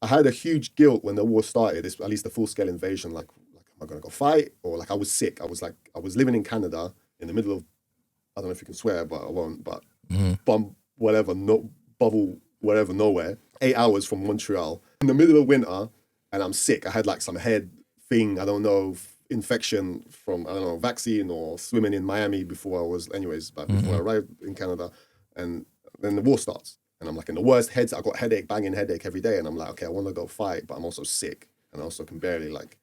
I had a huge guilt when the war started. At least the full scale invasion. Like, am I gonna go fight? Or like, I was sick. I was living in Canada in the middle of, I don't know if you can swear, but I won't. But bum whatever, no bubble whatever, nowhere. 8 hours from Montreal in the middle of winter, and I'm sick. I had like some head thing. I don't know, infection from, I don't know, vaccine or swimming in Miami before I was, anyways. But before I arrived in Canada, and then the war starts, and I'm like in the worst heads. I got headache, banging headache every day, and I'm like, okay, I want to go fight, but I'm also sick, and I also can barely like,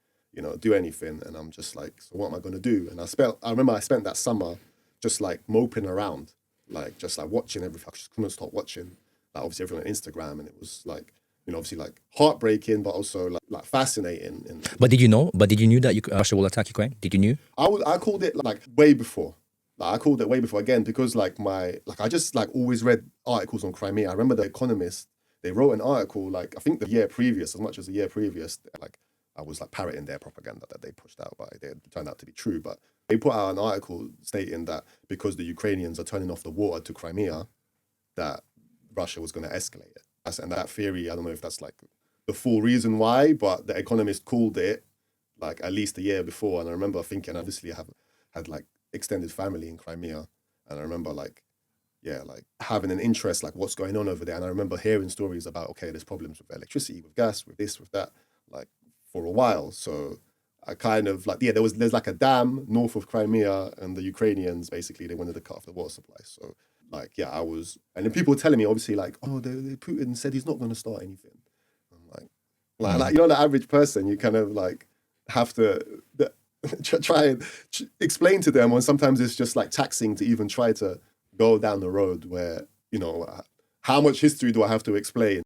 do anything. And I'm just like, so what am I going to do? And I remember I spent that summer just like moping around, like just like watching everything. I just couldn't stop watching, like obviously everyone on Instagram, and it was like, obviously like heartbreaking, but also like fascinating. But did you know? But did you knew that Russia will attack Ukraine? Did you knew? I called it like way before. Like I called it way before, again, because like I just like always read articles on Crimea. I remember The Economist, they wrote an article like, I think the year previous, as much as the year previous, like I was like parroting their propaganda that they pushed out, but it turned out to be true. But they put out an article stating that because the Ukrainians are turning off the water to Crimea, that Russia was going to escalate it. And that theory, I don't know if that's like the full reason why, but The Economist called it like at least a year before. And I remember thinking, obviously I had like extended family in Crimea. And I remember like having an interest, like what's going on over there. And I remember hearing stories about, okay, there's problems with electricity, with gas, with this, with that, like for a while. So I kind of like, there's like a dam north of Crimea, and the Ukrainians, basically, they wanted to cut off the water supply. So like, and then people were telling me, obviously, like, oh, Putin said he's not going to start anything. I'm like, the average person, you kind of like have to try and explain to them, when sometimes it's just like taxing to even try to go down the road where, how much history do I have to explain?